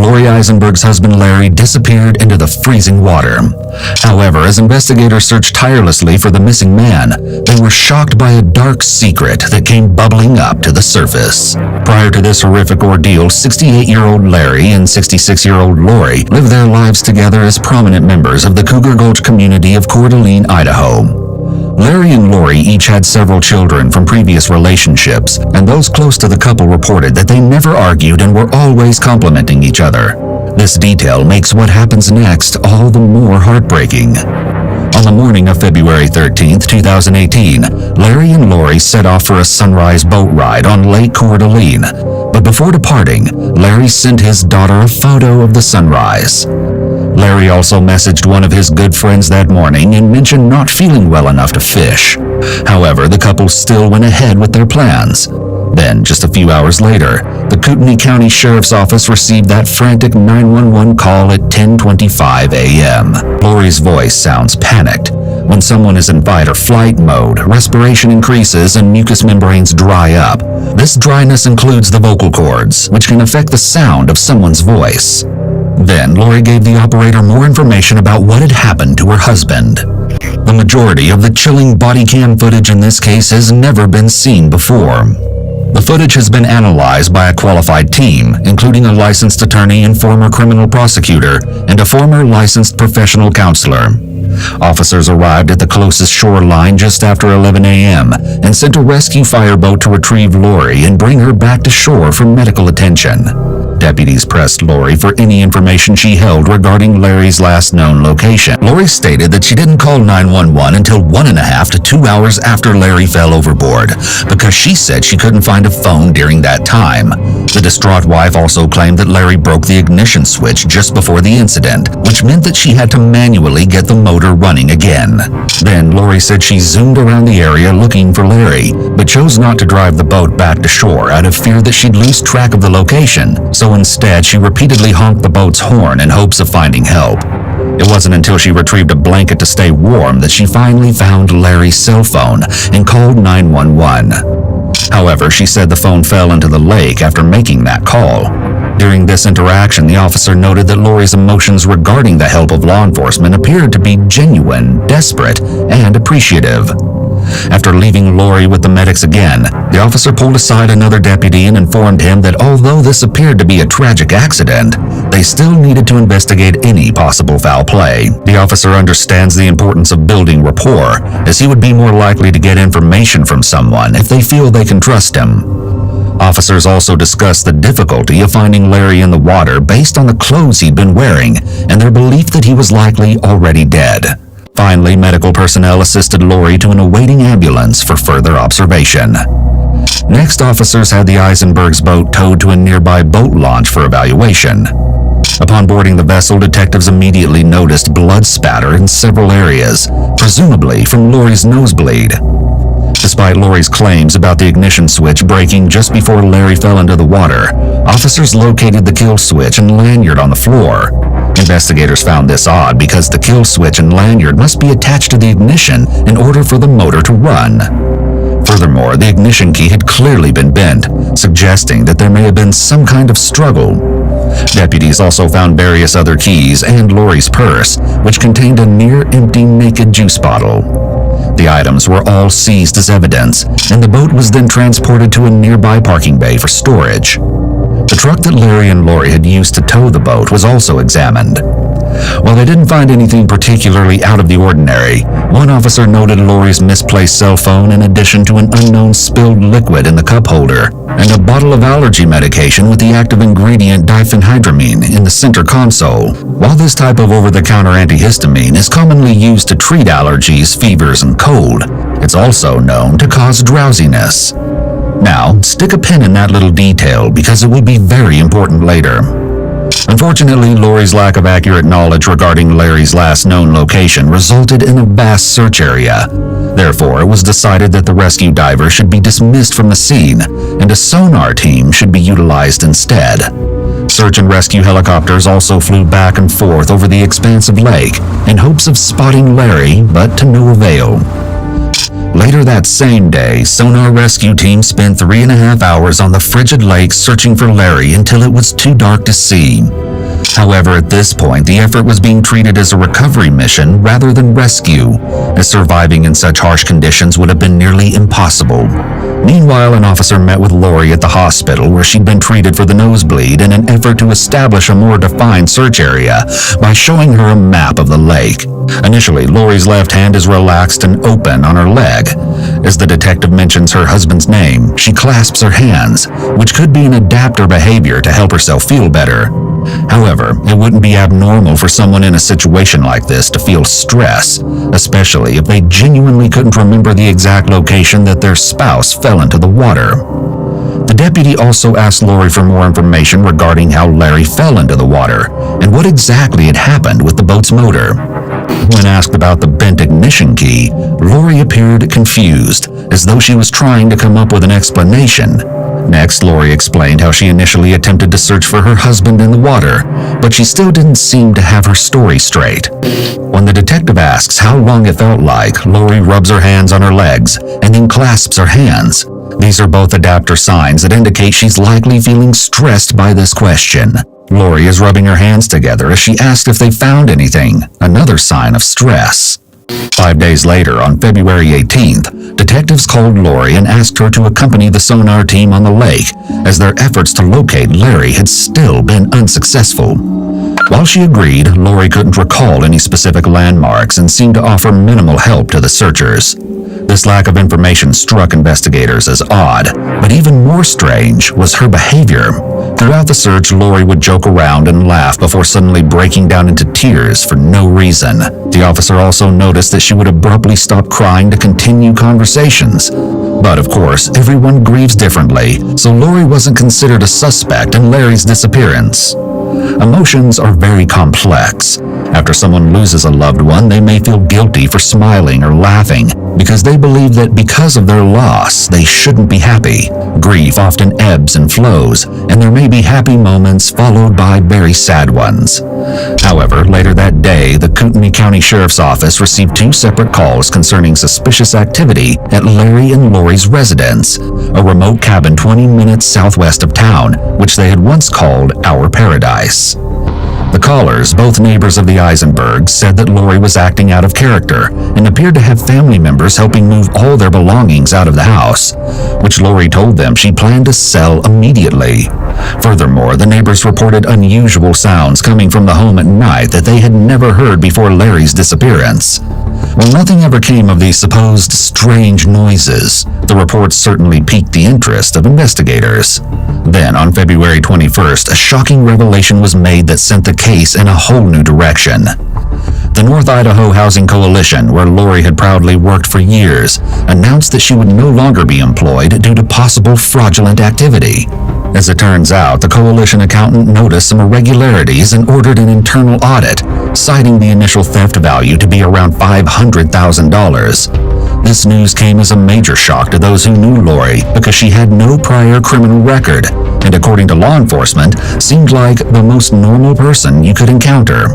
Lori Eisenberg's husband Larry disappeared into the freezing water. However, as investigators searched tirelessly for the missing man, they were shocked by a dark secret that came bubbling up to the surface. Prior to this horrific ordeal, 68-year-old Larry and 66-year-old Lori lived their lives together as prominent members of the Cougar Gulch community of Coeur d'Alene, Idaho. Larry and Lori each had several children from previous relationships, and those close to the couple reported that they never argued and were always complimenting each other. This detail makes what happens next all the more heartbreaking. On the morning of February 13, 2018, Larry and Lori set off for a sunrise boat ride on Lake Coeur d'Alene. But before departing, Larry sent his daughter a photo of the sunrise. Larry also messaged one of his good friends that morning and mentioned not feeling well enough to fish. However, the couple still went ahead with their plans. Then, just a few hours later, the Kootenai County Sheriff's Office received that frantic 911 call at 10:25 a.m. Lori's voice sounds panicked. When someone is in fight or flight mode, respiration increases and mucous membranes dry up. This dryness includes the vocal cords, which can affect the sound of someone's voice. Then, Lori gave the operator more information about what had happened to her husband. The majority of the chilling body cam footage in this case has never been seen before. The footage has been analyzed by a qualified team, including a licensed attorney and former criminal prosecutor, and a former licensed professional counselor. Officers arrived at the closest shoreline just after 11 a.m. and sent a rescue fireboat to retrieve Lori and bring her back to shore for medical attention. Deputies pressed Lori for any information she held regarding Larry's last known location. Lori stated that she didn't call 911 until 1.5 to 2 hours after Larry fell overboard, because she said she couldn't find a phone during that time. The distraught wife also claimed that Larry broke the ignition switch just before the incident, which meant that she had to manually get the motor running again. Then Lori said she zoomed around the area looking for Larry, but chose not to drive the boat back to shore out of fear that she'd lose track of the location. So instead, she repeatedly honked the boat's horn in hopes of finding help. It wasn't until she retrieved a blanket to stay warm that she finally found Larry's cell phone and called 911. However, she said the phone fell into the lake after making that call. During this interaction, the officer noted that Lori's emotions regarding the help of law enforcement appeared to be genuine, desperate, and appreciative. After leaving Lori with the medics again, the officer pulled aside another deputy and informed him that although this appeared to be a tragic accident, they still needed to investigate any possible foul play. The officer understands the importance of building rapport, as he would be more likely to get information from someone if they feel they can trust him. Officers also discussed the difficulty of finding Larry in the water based on the clothes he'd been wearing and their belief that he was likely already dead. Finally, medical personnel assisted Lori to an awaiting ambulance for further observation. Next, officers had the Eisenbergs' boat towed to a nearby boat launch for evaluation. Upon boarding the vessel, detectives immediately noticed blood spatter in several areas, presumably from Lori's nosebleed. Despite Lori's claims about the ignition switch breaking just before Larry fell into the water, officers located the kill switch and lanyard on the floor. Investigators found this odd because the kill switch and lanyard must be attached to the ignition in order for the motor to run. Furthermore, the ignition key had clearly been bent, suggesting that there may have been some kind of struggle. Deputies also found various other keys and Lori's purse, which contained a near-empty naked juice bottle. The items were all seized as evidence, and the boat was then transported to a nearby parking bay for storage. The truck that Larry and Lori had used to tow the boat was also examined. While they didn't find anything particularly out of the ordinary, one officer noted Lori's misplaced cell phone in addition to an unknown spilled liquid in the cup holder and a bottle of allergy medication with the active ingredient diphenhydramine in the center console. While this type of over-the-counter antihistamine is commonly used to treat allergies, fevers, and cold, it's also known to cause drowsiness. Now, stick a pin in that little detail because it will be very important later. Unfortunately, Lori's lack of accurate knowledge regarding Larry's last known location resulted in a vast search area. Therefore, it was decided that the rescue diver should be dismissed from the scene and a sonar team should be utilized instead. Search and rescue helicopters also flew back and forth over the expansive lake in hopes of spotting Larry, but to no avail. Later that same day, sonar rescue teams spent 3.5 hours on the frigid lake searching for Larry until it was too dark to see. However, at this point, the effort was being treated as a recovery mission rather than rescue, as surviving in such harsh conditions would have been nearly impossible. Meanwhile, an officer met with Lori at the hospital where she'd been treated for the nosebleed in an effort to establish a more defined search area by showing her a map of the lake. Initially, Lori's left hand is relaxed and open on her leg. As the detective mentions her husband's name, she clasps her hands, which could be an adapter behavior to help herself feel better. However, it wouldn't be abnormal for someone in a situation like this to feel stress, especially if they genuinely couldn't remember the exact location that their spouse fell into the water. The deputy also asked Lori for more information regarding how Larry fell into the water and what exactly had happened with the boat's motor. When asked about the bent ignition key, Lori appeared confused, as though she was trying to come up with an explanation. Next, Lori explained how she initially attempted to search for her husband in the water, but she still didn't seem to have her story straight. When the detective asks how long it felt like, Lori rubs her hands on her legs and then clasps her hands. These are both adapter signs that indicate she's likely feeling stressed by this question. Lori is rubbing her hands together as she asked if they found anything, another sign of stress. 5 days later, on February 18th, detectives called Lori and asked her to accompany the sonar team on the lake, as their efforts to locate Larry had still been unsuccessful. While she agreed, Lori couldn't recall any specific landmarks and seemed to offer minimal help to the searchers. This lack of information struck investigators as odd, but even more strange was her behavior. Throughout the search, Lori would joke around and laugh before suddenly breaking down into tears for no reason. The officer also noticed that she would abruptly stop crying to continue conversations. But of course, everyone grieves differently, so Lori wasn't considered a suspect in Larry's disappearance. Emotions are very complex. After someone loses a loved one, they may feel guilty for smiling or laughing because they believe that because of their loss, they shouldn't be happy. Grief often ebbs and flows, and there may be happy moments followed by very sad ones. However, later that day, the Kootenai County Sheriff's Office received 2 separate calls concerning suspicious activity at Larry and Lori's residence, a remote cabin 20 minutes southwest of town, which they had once called Our Paradise. The callers, both neighbors of the Eisenbergs, said that Lori was acting out of character and appeared to have family members helping move all their belongings out of the house, which Lori told them she planned to sell immediately. Furthermore, the neighbors reported unusual sounds coming from the home at night that they had never heard before Larry's disappearance. While nothing ever came of these supposed strange noises, the reports certainly piqued the interest of investigators. Then, on February 21st, a shocking revelation was made that sent the case in a whole new direction. The North Idaho Housing Coalition, where Lori had proudly worked for years, announced that she would no longer be employed due to possible fraudulent activity. As it turns out, the coalition accountant noticed some irregularities and ordered an internal audit, citing the initial theft value to be around $500,000. This news came as a major shock to those who knew Lori because she had no prior criminal record, and according to law enforcement, seemed like the most normal person you could encounter.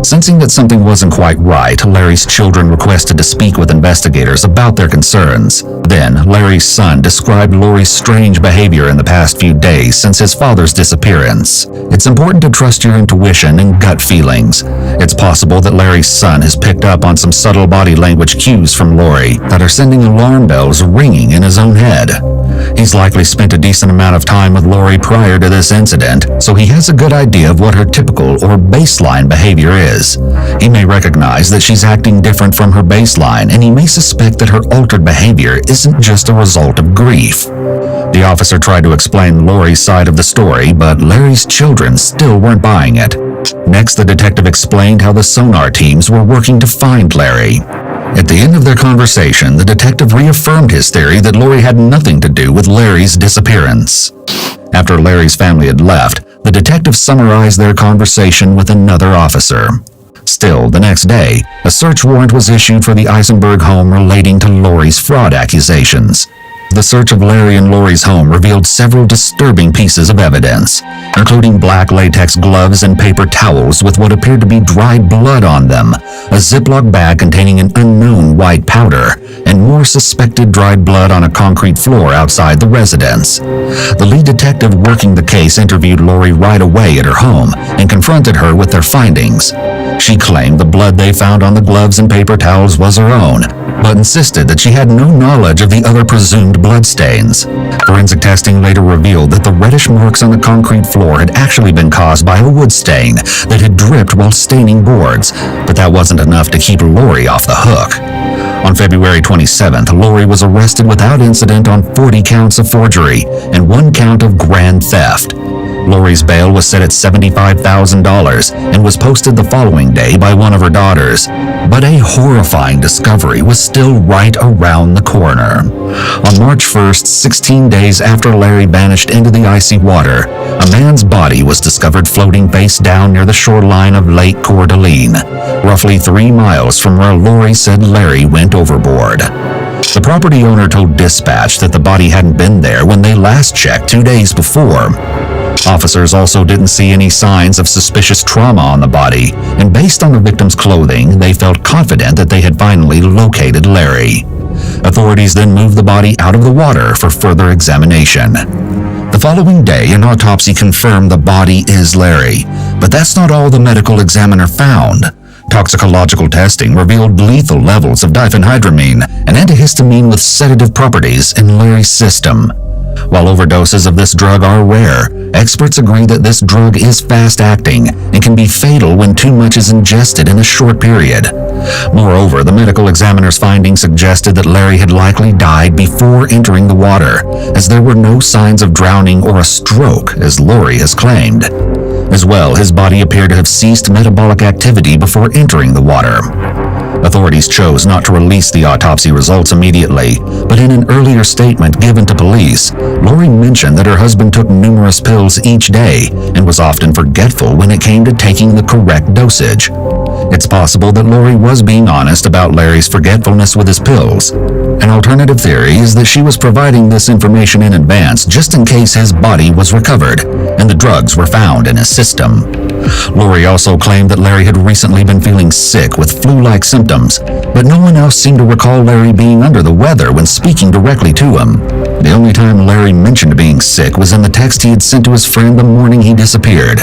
Sensing that something wasn't quite right, Larry's children requested to speak with investigators about their concerns. Then, Larry's son described Lori's strange behavior in the past few days since his father's disappearance. It's important to trust your intuition and gut feelings. It's possible that Larry's son has picked up on some subtle body language cues from Lori that are sending alarm bells ringing in his own head. He's likely spent a decent amount of time with Lori prior to this incident, so he has a good idea of what her typical or baseline behavior is. He may recognize that she's acting different from her baseline, and he may suspect that her altered behavior isn't just a result of grief. The officer tried to explain Lori's side of the story, but Larry's children still weren't buying it. Next, the detective explained how the sonar teams were working to find Larry. At the end of their conversation, the detective reaffirmed his theory that Lori had nothing to do with Larry's disappearance. After Larry's family had left, the detective summarized their conversation with another officer. Still, the next day, a search warrant was issued for the Eisenberg home relating to Lori's fraud accusations. The search of Larry and Lori's home revealed several disturbing pieces of evidence, including black latex gloves and paper towels with what appeared to be dried blood on them, a Ziploc bag containing an unknown white powder, and more suspected dried blood on a concrete floor outside the residence. The lead detective working the case interviewed Lori right away at her home and confronted her with their findings. She claimed the blood they found on the gloves and paper towels was her own, but insisted that she had no knowledge of the other presumed bloodstains. Forensic testing later revealed that the reddish marks on the concrete floor had actually been caused by a wood stain that had dripped while staining boards, but that wasn't enough to keep Lori off the hook. On February 27th, Lori was arrested without incident on 40 counts of forgery and 1 count of grand theft. Lori's bail was set at $75,000 and was posted the following day by one of her daughters. But a horrifying discovery was still right around the corner. On March 1st, 16 days after Larry vanished into the icy water, a man's body was discovered floating face down near the shoreline of Lake Coeur d'Alene, roughly 3 miles from where Lori said Larry went overboard. The property owner told dispatch that the body hadn't been there when they last checked 2 days before. Officers also didn't see any signs of suspicious trauma on the body, and based on the victim's clothing, they felt confident that they had finally located Larry. Authorities then moved the body out of the water for further examination. The following day, an autopsy confirmed the body is Larry, but that's not all the medical examiner found. Toxicological testing revealed lethal levels of diphenhydramine, an antihistamine with sedative properties, in Larry's system. While overdoses of this drug are rare, experts agree that this drug is fast-acting and can be fatal when too much is ingested in a short period. Moreover, the medical examiner's findings suggested that Larry had likely died before entering the water, as there were no signs of drowning or a stroke, as Lori has claimed. As well, his body appeared to have ceased metabolic activity before entering the water. Authorities chose not to release the autopsy results immediately, but in an earlier statement given to police, Lori mentioned that her husband took numerous pills each day and was often forgetful when it came to taking the correct dosage. It's possible that Lori was being honest about Larry's forgetfulness with his pills. An alternative theory is that she was providing this information in advance just in case his body was recovered and the drugs were found in his system. Lori also claimed that Larry had recently been feeling sick with flu-like symptoms, but no one else seemed to recall Larry being under the weather when speaking directly to him. The only time Larry mentioned being sick was in the text he had sent to his friend the morning he disappeared.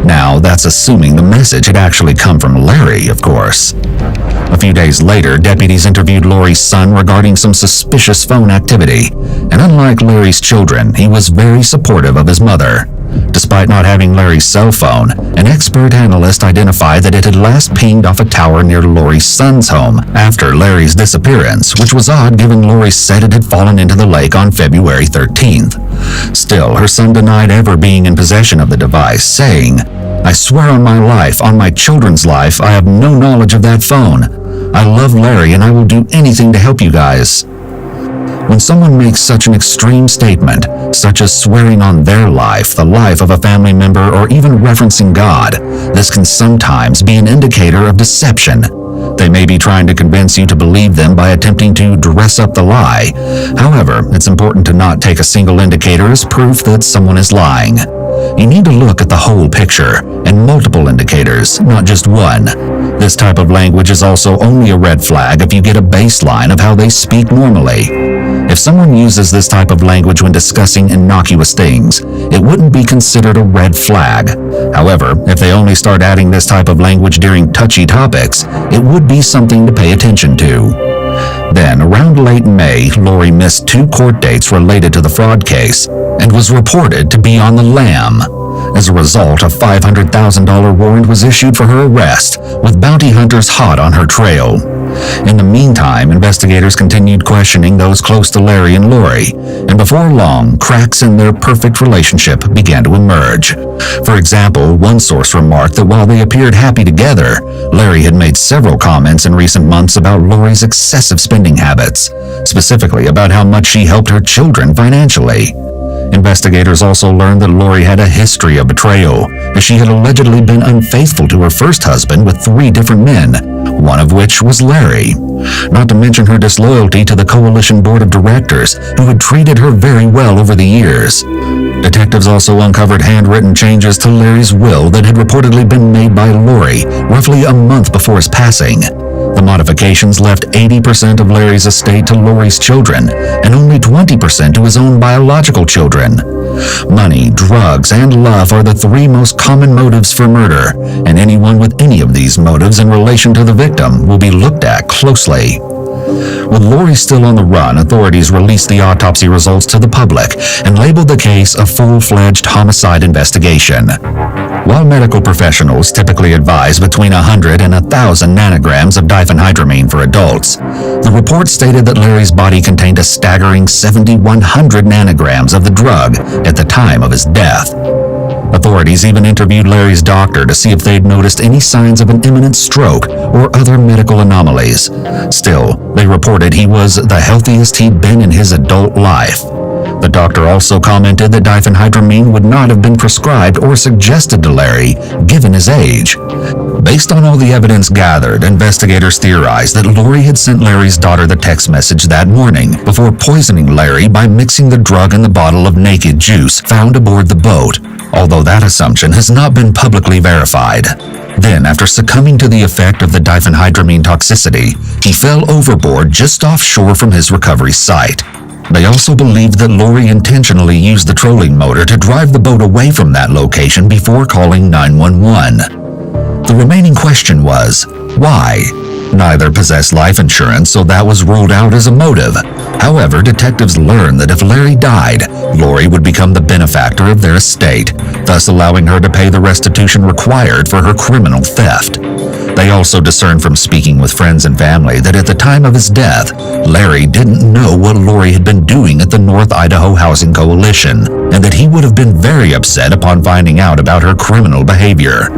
Now, that's assuming the message had actually come from Larry, of course. A few days later, deputies interviewed Lori's son regarding some suspicious phone activity, and unlike Larry's children, he was very supportive of his mother. Despite not having Larry's cell phone, an expert analyst identified that it had last pinged off a tower near Lori's son's home after Larry's disappearance, which was odd given Lori said it had fallen into the lake on February 13th. Still, her son denied ever being in possession of the device, saying, "I swear on my life, on my children's life, I have no knowledge of that phone. I love Larry and I will do anything to help you guys." When someone makes such an extreme statement, such as swearing on their life, the life of a family member, or even referencing God, this can sometimes be an indicator of deception. They may be trying to convince you to believe them by attempting to dress up the lie. However, it's important to not take a single indicator as proof that someone is lying. You need to look at the whole picture and multiple indicators, not just one. This type of language is also only a red flag if you get a baseline of how they speak normally. If someone uses this type of language when discussing innocuous things, it wouldn't be considered a red flag. However, if they only start adding this type of language during touchy topics, it would be something to pay attention to. Then, around late May, Lori missed 2 court dates related to the fraud case and was reported to be on the lam. As a result, a $500,000 warrant was issued for her arrest, with bounty hunters hot on her trail. In the meantime, investigators continued questioning those close to Larry and Lori, and before long, cracks in their perfect relationship began to emerge. For example, one source remarked that while they appeared happy together, Larry had made several comments in recent months about Lori's excessive spending habits, specifically about how much she helped her children financially. Investigators also learned that Lori had a history of betrayal, as she had allegedly been unfaithful to her first husband with 3 different men, one of which was Larry. Not to mention her disloyalty to the coalition board of directors, who had treated her very well over the years. Detectives also uncovered handwritten changes to Larry's will that had reportedly been made by Lori roughly a month before his passing. The modifications left 80% of Larry's estate to Lori's children and only 20% to his own biological children. Money, drugs, and love are the 3 most common motives for murder, and anyone with any of these motives in relation to the victim will be looked at closely. With Lori still on the run, authorities released the autopsy results to the public and labeled the case a full-fledged homicide investigation. While medical professionals typically advise between 100 and 1,000 nanograms of diphenhydramine for adults, the report stated that Larry's body contained a staggering 7,100 nanograms of the drug at the time of his death. Authorities even interviewed Larry's doctor to see if they'd noticed any signs of an imminent stroke or other medical anomalies. Still, they reported he was the healthiest he'd been in his adult life. The doctor also commented that diphenhydramine would not have been prescribed or suggested to Larry, given his age. Based on all the evidence gathered, investigators theorized that Lori had sent Larry's daughter the text message that morning before poisoning Larry by mixing the drug in the bottle of naked juice found aboard the boat, although that assumption has not been publicly verified. Then, after succumbing to the effect of the diphenhydramine toxicity, he fell overboard just offshore from his recovery site. They also believed that Lori intentionally used the trolling motor to drive the boat away from that location before calling 911. The remaining question was, why? Neither possessed life insurance, so that was ruled out as a motive. However, detectives learned that if Larry died, Lori would become the benefactor of their estate, thus allowing her to pay the restitution required for her criminal theft. They also discerned from speaking with friends and family that at the time of his death, Larry didn't know what Lori had been doing at the North Idaho Housing Coalition, and that he would have been very upset upon finding out about her criminal behavior.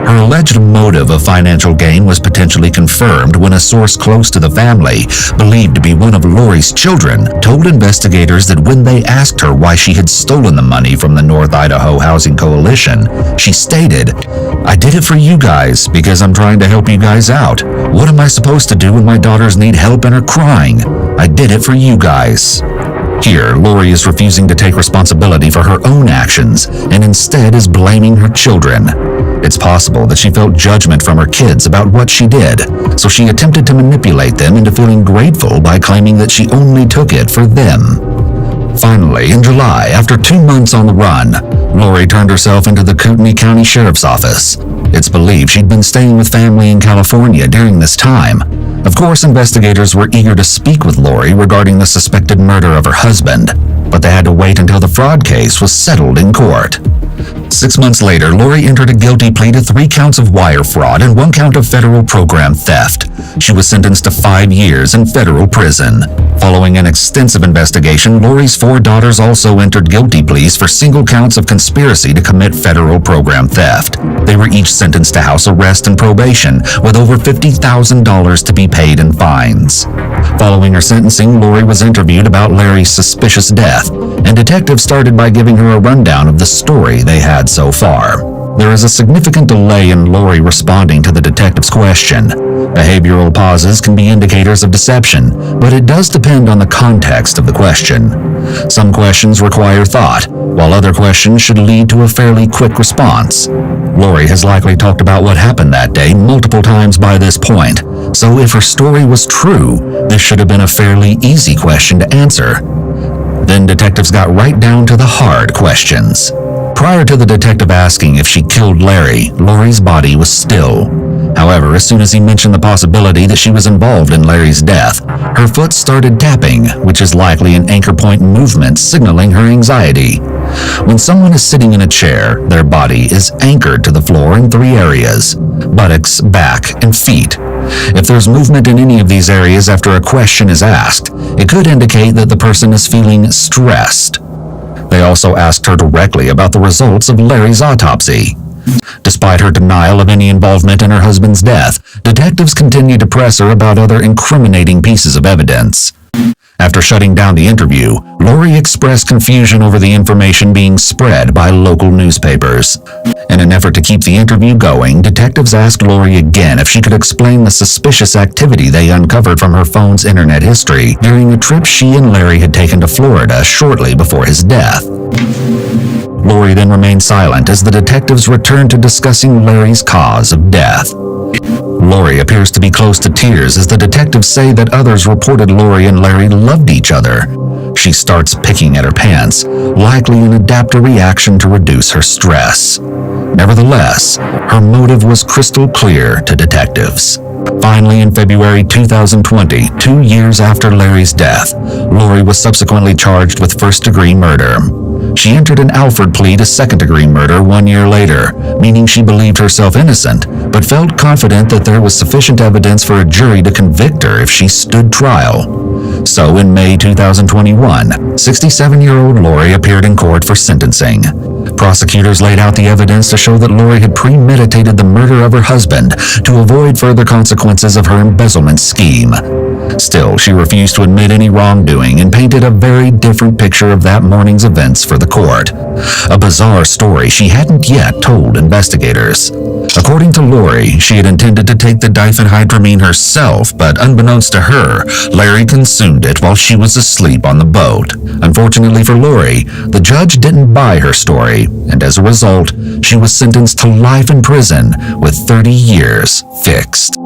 Her alleged motive of financial gain was potentially confirmed when a source close to the family, believed to be one of Lori's children, told investigators that when they asked her why she had stolen the money from the North Idaho Housing Coalition, she stated, "I did it for you guys because I'm trying to help you guys out. What am I supposed to do when my daughters need help and are crying? I did it for you guys." Here, Lori is refusing to take responsibility for her own actions and instead is blaming her children. It's possible that she felt judgment from her kids about what she did, so she attempted to manipulate them into feeling grateful by claiming that she only took it for them. Finally, in July, after 2 months on the run, Lori turned herself into the Kootenai County Sheriff's Office. It's believed she'd been staying with family in California during this time. Of course, investigators were eager to speak with Lori regarding the suspected murder of her husband, but they had to wait until the fraud case was settled in court. 6 months later, Lori entered a guilty plea to 3 counts of wire fraud and 1 count of federal program theft. She was sentenced to 5 years in federal prison. Following an extensive investigation, Lori's 4 daughters also entered guilty pleas for single counts of conspiracy to commit federal program theft. They were each sentenced to house arrest and probation, with over $50,000 to be paid in fines. Following her sentencing, Lori was interviewed about Larry's suspicious death, and detectives started by giving her a rundown of the story they had so far. There is a significant delay in Lori responding to the detective's question. Behavioral pauses can be indicators of deception, but it does depend on the context of the question. Some questions require thought, while other questions should lead to a fairly quick response. Lori has likely talked about what happened that day multiple times by this point, so if her story was true, this should have been a fairly easy question to answer. Then detectives got right down to the hard questions. Prior to the detective asking if she killed Larry, Lori's body was still. However, as soon as he mentioned the possibility that she was involved in Larry's death, her foot started tapping, which is likely an anchor point movement signaling her anxiety. When someone is sitting in a chair, their body is anchored to the floor in 3 areas: buttocks, back, and feet. If there's movement in any of these areas after a question is asked, it could indicate that the person is feeling stressed. They also asked her directly about the results of Larry's autopsy. Despite her denial of any involvement in her husband's death, detectives continued to press her about other incriminating pieces of evidence. After shutting down the interview, Lori expressed confusion over the information being spread by local newspapers. In an effort to keep the interview going, detectives asked Lori again if she could explain the suspicious activity they uncovered from her phone's internet history during a trip she and Larry had taken to Florida shortly before his death. Lori then remained silent as the detectives returned to discussing Larry's cause of death. Lori appears to be close to tears as the detectives say that others reported Lori and Larry loved each other. She starts picking at her pants, likely an adaptive reaction to reduce her stress. Nevertheless, her motive was crystal clear to detectives. Finally, in February 2020, 2 years after Larry's death, Lori was subsequently charged with first-degree murder. She entered an Alford plea to second-degree murder 1 year later, meaning she believed herself innocent, but felt confident that there was sufficient evidence for a jury to convict her if she stood trial. So in May 2021, 67-year-old Lori appeared in court for sentencing. Prosecutors laid out the evidence to show that Lori had premeditated the murder of her husband to avoid further consequences of her embezzlement scheme. Still, she refused to admit any wrongdoing and painted a very different picture of that morning's events for the court. A bizarre story she hadn't yet told investigators. According to Lori, she had intended to take the diphenhydramine herself, but unbeknownst to her, Larry consumed it while she was asleep on the boat. Unfortunately for Lori, the judge didn't buy her story, and as a result, she was sentenced to life in prison with 30 years fixed.